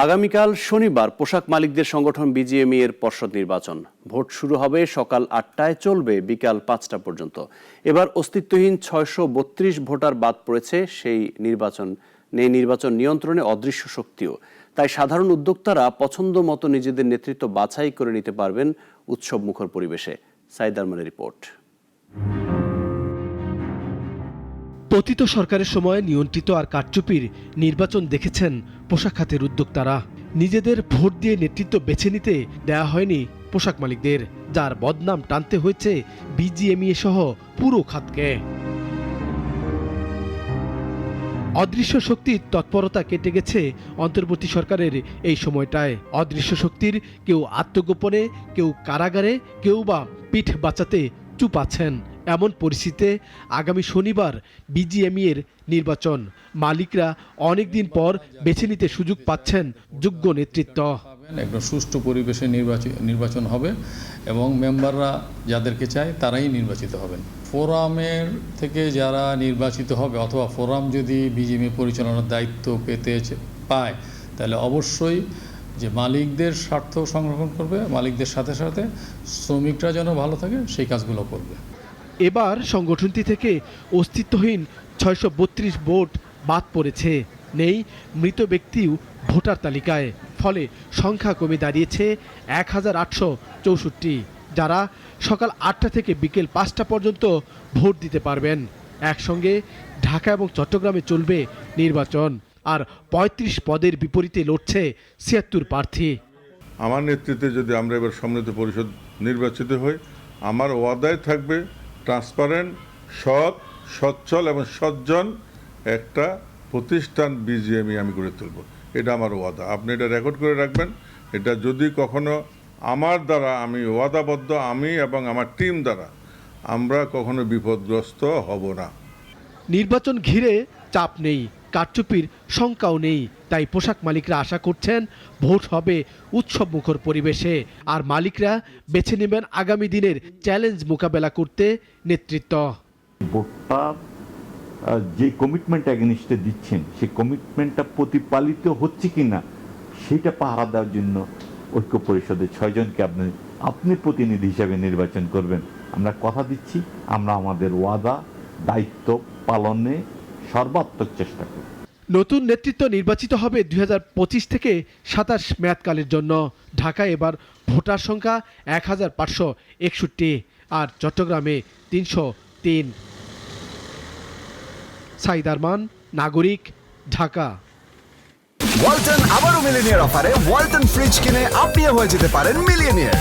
আগামীকাল শনিবার পোশাক মালিকদের সংগঠন বিজিএমইএ এর পর্ষদ নির্বাচন। ভোট শুরু হবে সকাল ৮টায়, চলবে বিকাল ৫টা পর্যন্ত। এবার অস্তিত্বহীন ৬৩২ ভোটার বাদ পড়েছে। সেই নির্বাচন নিয়ন্ত্রণে অদৃশ্য শক্তিও। তাই সাধারণ উদ্যোক্তারা পছন্দ মতো নিজেদের নেতৃত্ব বাছাই করে নিতে পারবেন উৎসব মুখর পরিবেশে। সাইদ আরমানের রিপোর্ট। পতিত সরকারের সময় নিয়ন্ত্রিত আর কারচুপির নির্বাচন দেখেছেন পোশাক খাতের উদ্যোক্তারা। নিজেদের ভোট দিয়ে নেতৃত্ব বেছে নিতে দেয়া হয়নি পোশাক মালিকদের, যার বদনাম টানতে হয়েছে বিজিএমইএ সহ পুরো খাতকে। অদৃশ্য শক্তির তৎপরতা কেটে গেছে অন্তর্বর্তী সরকারের এই সময়টায়। অদৃশ্য শক্তির কেউ আত্মগোপনে, কেউ কারাগারে, কেউ বা পিঠ বাঁচাতে চুপ আছেন। এমন পরিস্থিতিতে আগামী শনিবার বিজিএমইএর নির্বাচন। মালিকরা অনেকদিন পর বেছে নিতে সুযোগ পাচ্ছেন যোগ্য নেতৃত্ব। একদম সুষ্ঠু পরিবেশে নির্বাচন হবে এবং মেম্বাররা যাদেরকে চায় তারাই নির্বাচিত হবেন। ফোরামের থেকে যারা নির্বাচিত হবে অথবা ফোরাম যদি বিজিএমইএ পরিচালনার দায়িত্ব পায়, তাহলে অবশ্যই যে মালিকদের স্বার্থ সংরক্ষণ করবে, মালিকদের সাথে সাথে শ্রমিকরা যেন ভালো থাকে সেই কাজগুলো করবে। এবার সংগঠনটি থেকে অস্তিত্বহীন ৬৩২ ভোট বাদ পড়েছে। নেই মৃত ব্যক্তিও ভোটার তালিকায়। ফলে সংখ্যা কমে দাঁড়িয়েছে ১,৮৬৪, যারা সকাল ৮টা থেকে বিকেল ৫টা পর্যন্ত ভোট দিতে পারবেন। একসঙ্গে ঢাকা এবং চট্টগ্রামে চলবে নির্বাচন। আর ৩৫ পদের বিপরীতে লড়ছে ৭৬ প্রার্থী। আমার নেতৃত্বে যদি আমরা এবার সম্মিলিত পরিষদ নির্বাচিত হই, আমার ওয়াদায় থাকবে ট্রান্সপারেন্ট, সৎ, সচ্ছল এবং সজ্জন একটা প্রতিষ্ঠান বিজিএমইএ আমি গড়ে তুলব। এটা আমার ওয়াদা। আপনি এটা রেকর্ড করে রাখবেন। এটা যদি কখনো আমার দ্বারা, আমি ওয়াদাবদ্ধ, আমি এবং আমার টিম দ্বারা আমরা কখনো বিপদগ্রস্ত হব না। নির্বাচন ঘিরে চাপ নেই, কারচুপির শঙ্কাও নেই। তাই পোশাক মালিকরা আশা করছেন ভোট হবে উৎসব মুখর পরিবেশে। আর মালিকরা বেছে নেবেন আগামী দিনের চ্যালেঞ্জ মোকাবেলা করতে নেতৃত্ব। ভোটটা যে কমিটমেন্ট এগেনিস্টে দিচ্ছেন, সেই কমিটমেন্টটা প্রতিপালিত হচ্ছে কিনা সেটা পাহারা দেওয়ার জন্য ঐক্য পরিষদের ৬ জনকে আপনি প্রতিনিধি হিসাবে নির্বাচন করবেন। আমরা কথা দিচ্ছি, আমরা আমাদের ওয়াদা দায়িত্ব পালনে সর্বাত্মক চেষ্টা করব। নতুন নেতৃত্ব নির্বাচিত হবে ২০২৫ থেকে ২৭ মেয়াদকালের জন্য। ঢাকায় এবার ভোটার সংখ্যা ১,৫৬১ আর চট্টগ্রামে ৩০৩। সাইদ আরমান, নাগরিক, ঢাকা। ওয়ালটন আবারও মিলিনিয়ার অফারে ওয়ালটন ফ্রিজ কিনে আপনিও হয়ে যেতে পারেন মিলিয়নিয়ার।